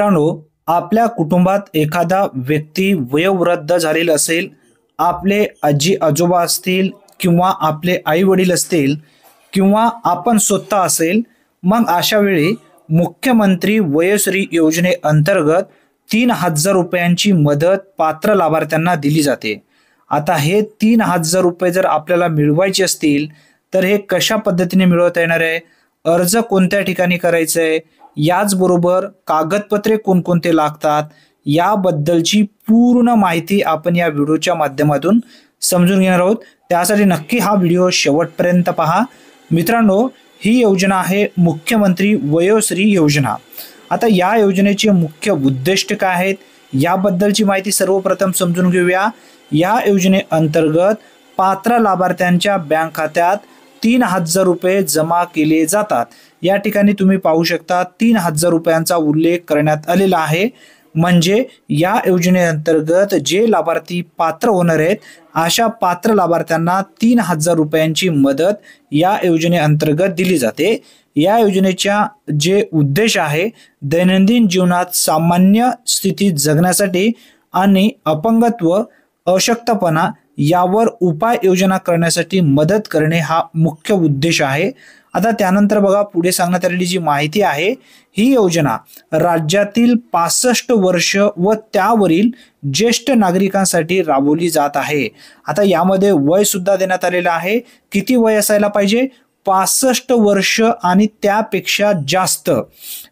मित्रांनो, आपल्या कुटुंबात एखादा व्यक्ती वयोवृद्ध झालेला असेल, आपले आजी आजोबा असतील किंवा आपले आई वडील असतील किंवा आपण स्वतः असेल, मग अशा वेळी मुख्यमंत्री वयोश्री योजनेअंतर्गत 3,000 रुपयांची मदत पात्र लाभार्थ्यांना दिली जाते. आता हे 3,000 रुपये जर आपल्याला मिळवायचे असतील तर हे कशा पद्धतीने मिळवता येणार आहे, अर्ज कोणत्या ठिकाणी करायचा आहे, याचबरोबर कागदपत्रे कोणकोणते लागतात, याबद्दलची पूर्ण माहिती आपण या व्हिडिओच्या माध्यमातून समजून घेणार आहोत. त्यासाठी नक्की हा व्हिडिओ शेवटपर्यंत पहा. मित्रांनो, ही योजना आहे मुख्यमंत्री वयोश्री योजना. आता या योजनेचे मुख्य उद्दिष्ट काय आहेत याबद्दलची माहिती सर्वप्रथम समजून घेऊया. या योजनेअंतर्गत पात्र लाभार्थ्यांच्या बँक खात्यात 3,000 रुपये जमा केले जातात. या ठिकाणी तुम्ही पाहू शकता 3,000 रुपयांचा उल्लेख करण्यात आलेला आहे. म्हणजे या योजनेअंतर्गत जे लाभार्थी पात्र होणार आहेत अशा पात्र लाभार्थ्यांना 3,000 रुपयांची मदत या योजनेअंतर्गत दिली जाते. या योजनेच्या जे उद्देश आहे, दैनंदिन जीवनात सामान्य स्थितीत जगण्यासाठी आणि अपंगत्व अशक्तपणा यावर उपाययोजना करण्यासाठी मदत करणे हा मुख्य उद्देश आहे. आता त्यानंतर बघा, पुढे सांगण्यात आलेली जी माहिती आहे, ही योजना राज्यातील 65 वर्ष व त्यावरील ज्येष्ठ नागरिकांसाठी राबवली जात आहे. आता यामध्ये वय सुद्धा देण्यात आलेलं आहे. किती वय असायला पाहिजे? 65 वर्ष आणि त्यापेक्षा जास्त.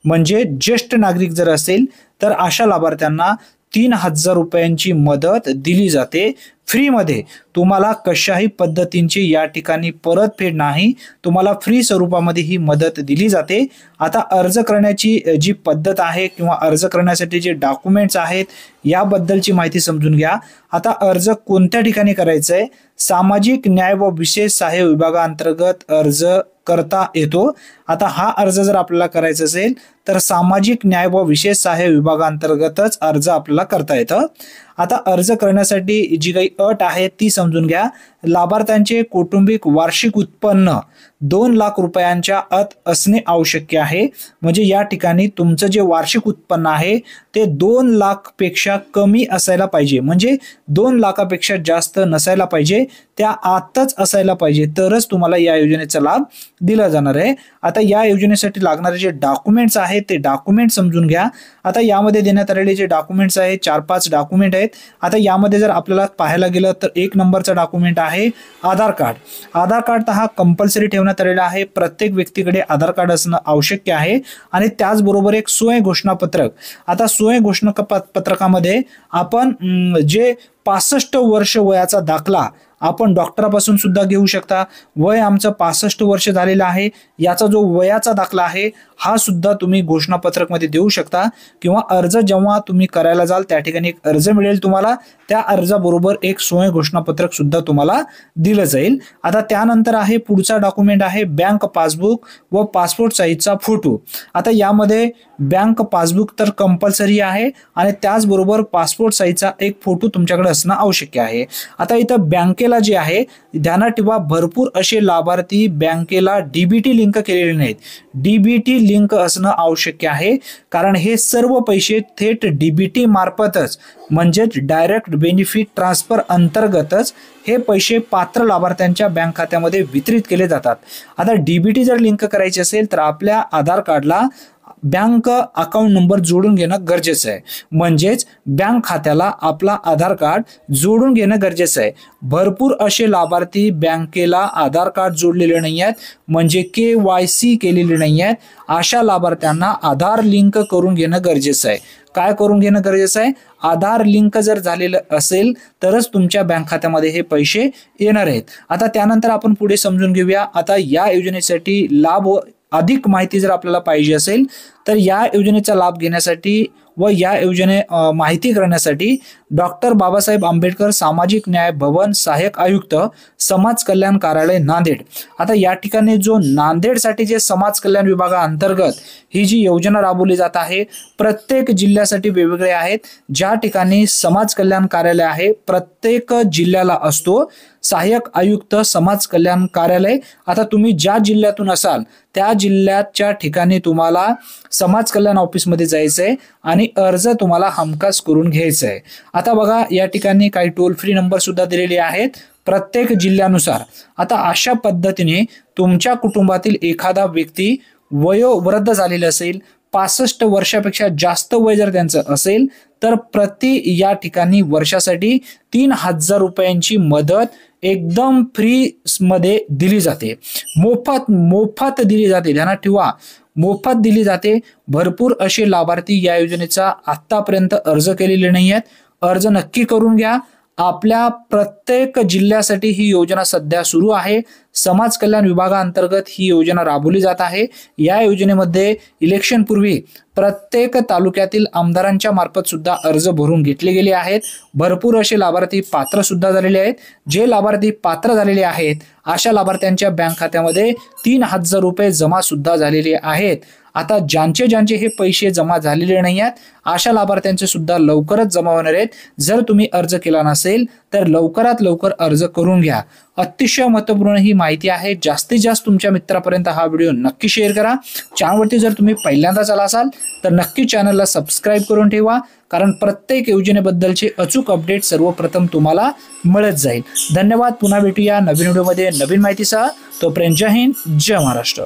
म्हणजे ज्येष्ठ नागरिक जर असेल तर अशा लाभार्थ्यांना 3,000 रुपयांची मदत दिली जाते फ्रीमध्ये. तुम्हाला कशाही पद्धतींची या ठिकाणी परतफेड नाही, तुम्हाला फ्री स्वरूपामध्ये ही मदत दिली जाते. आता अर्ज करण्याची जी पद्धत आहे किंवा अर्ज करण्यासाठी जे डॉक्युमेंट्स आहेत याबद्दलची माहिती समजून घ्या. आता अर्ज कोणत्या ठिकाणी करायचा आहे? सामाजिक न्याय व विशेष सहाय्य विभागाअंतर्गत अर्ज करता येतो. आता हा अर्ज जर आपल्याला करायचा असेल तर सामाजिक न्याय व विशेष सहाय्य विभागाअंतर्गतच अर्ज आपल्याला करता येतं. आता अर्ज करण्यासाठी जी काही अट आहे ती समजून घ्या. लाभार्थ्यांचे कौटुंबिक वार्षिक उत्पन्न 2 लाख रुपयांच्या आत असणे आवश्यक आहे. म्हणजे या ठिकाणी तुमचं जे वार्षिक उत्पन्न आहे ते 2 लाख पेक्षा कमी असायला पाहिजे. म्हणजे 2 लाखापेक्षा जास्त नसायला पाहिजे, त्या आतच असायला पाहिजे, तरच तुम्हाला या योजनेचा लाभ दिला जाणार आहे. आता या योजनेसाठी लागणारे जे डॉक्युमेंट्स आहेत ते डॉक्युमेंट समजून घ्या. आता यामध्ये देण्यात आलेले जे डॉक्युमेंट्स आहेत 4-5 डॉक्युमेंट आहेत. आता यामध्ये जर आपल्याला पाहायला गेलं तर 1 नंबरचा डॉक्युमेंट आहे आधार कार्ड. आधार कार्ड हा कंपल्सरी ठेवण्यात आलेला आहे. प्रत्येक व्यक्तीकडे आधार कार्ड असणं आवश्यक आहे. आणि त्याचबरोबर एक स्वयं घोषणापत्रक. आता स्वयं घोषणापत्रकामध्ये आपण जे 65 वर्ष वयाचा दाखला आपण डॉक्टरापासून सुद्धा घेऊ शकता. वय आमचं 65 वर्ष झालेलं आहे याचा जो वयाचा दाखला आहे हा सुद्धा तुम्ही घोषणापत्रक मध्ये देऊ शकता. किंवा अर्ज जेव्हा तुम्ही करायला जाल त्या ठिकाणी एक अर्ज मिळेल तुम्हाला, त्या अर्जाबरोबर एक स्वयं घोषणापत्रक सुद्धा तुम्हाला दिलं जाईल. आता त्यानंतर आहे पुढचा डॉक्युमेंट आहे बँक पासबुक व पासपोर्ट साईजचा फोटो. आता यामध्ये बँक पासबुक तर कंपल्सरी आहे आणि त्याचबरोबर पासपोर्ट साईजचा एक फोटो तुमच्याकडे असणं आवश्यक आहे. आता इथं बँकेला जे आहे ध्यानात ठेवा, भरपूर असे लाभार्थी बँकेला डीबीटी लिंक केलेले नाहीत. डीबीटी लिंक असणं आवश्यक आहे, कारण हे सर्व पैसे थेट डीबीटी मार्फतच म्हणजेच डायरेक्ट बेनिफिट ट्रान्सफर अंतर्गतच हे पैसे पात्र लाभार्थ्यांच्या बँक खात्यामध्ये वितरित केले जातात. आता डीबीटी जर लिंक करायची असेल तर आपल्या आधार कार्डला बँक अकाउंट नंबर जोडून घेणं गरजेचं आहे. म्हणजेच बँक खात्याला आपला आधार कार्ड जोडून घेणं गरजेचं आहे. भरपूर असे लाभार्थी बँकेला आधार कार्ड जोडलेले नाही आहेत, म्हणजे KYC केलेले नाही आहेत. अशा लाभार्थ्यांना आधार लिंक करून घेणं गरजेचं आहे. काय करून घेणं गरजेचं आहे? आधार लिंक जर झालेलं असेल तरच तुमच्या बँक खात्यामध्ये हे पैसे येणार आहेत. आता त्यानंतर आपण पुढे समजून घेऊया. आता या योजनेसाठी लाभ अधिक माहिती जर आपल्याला पाहिजे असेल तर या योजनेचा लाभ घेण्यासाठी व या योजने माहिती करण्यासाठी डॉक्टर बाबासाहेब आंबेडकर सामाजिक न्याय भवन सहाय्यक आयुक्त समाज कल्याण कार्यालय नांदेड. आता या ठिकाणी जो नांदेडसाठी जे समाज कल्याण विभागाअंतर्गत ही जी योजना राबवली जात आहे, प्रत्येक जिल्ह्यासाठी वेगवेगळे आहेत. ज्या ठिकाणी समाज कल्याण कार्यालय आहे प्रत्येक जिल्ह्याला असतो सहाय्यक आयुक्त समाज कल्याण कार्यालय. आता तुम्ही ज्या जिल्ह्यातून असाल त्या जिल्ह्याच्या ठिकाणी तुम्हाला समाज कल्याण ऑफिसमध्ये जायचं आहे आणि अर्ज तुम्हाला हमखास करून घ्यायचा आहे। आता बघा या ठिकाणी काही टोल फ्री नंबर सुद्धा दिलेले आहेत प्रत्येक जिल्ह्यानुसार। आता अशा पद्धतीने तुमच्या कुटुंबातील एखादा व्यक्ती वयोवृद्ध झालेला असेल, 65 वर्षापेक्षा जास्त वय जर त्यांचं असेल तर प्रति या ठिकाणी वर्षासाठी 3000 रुपयांची मदत एकदम फ्री मध्ये दिली जाते। मोफत दिली जाते, ध्यानात ठेवा, मोफत दिली जाते। भरपूर असे लाभार्थी या योजनेचा आतापर्यंत अर्ज केलेले नाही आहेत, अर्ज नक्की करून घ्या। आपल्या प्रत्येक जिल्ह्यासाठी ही योजना सध्या सुरू आहे। समाज कल्याण विभागाअंतर्गत ही योजना राबवली जात आहे। या योजनेमध्ये इलेक्शन पूर्वी प्रत्येक तालुक्यातील आमदारांच्या मार्फत सुद्धा अर्ज भरून घेतले गेले आहेत। भरपूर असे लाभार्थी पात्र सुद्धा झालेले आहेत। जे लाभार्थी पात्र झालेले आहेत अशा लाभार्थ्यांच्या बँक खात्यामध्ये 3000 रुपये जमा सुद्धा झालेले आहेत। आता ज्यांचे हे पैसे जमा झालेले नाही आहेत अशा लाभार्थ्यांचे सुद्धा लवकरच जमा होणार आहेत। जर तुम्ही अर्ज केला नसेल तर लवकरात लवकर अर्ज करून घ्या। अतिशय महत्त्वपूर्ण ही माहिती आहे। जास्तीत जास्त तुमच्या मित्रापर्यंत हा व्हिडिओ नक्की शेअर करा। चॅनलवरती जर तुम्ही पहिल्यांदाच आला असाल तर नक्की चॅनलला सबस्क्राईब करून ठेवा, कारण प्रत्येक योजनेबद्दलचे अचूक अपडेट सर्वप्रथम तुम्हाला मिळत जाईल। धन्यवाद। पुन्हा भेटूया नवीन व्हिडिओमध्ये नवीन माहितीसह। तोपर्यंत जय हिंद, जय महाराष्ट्र।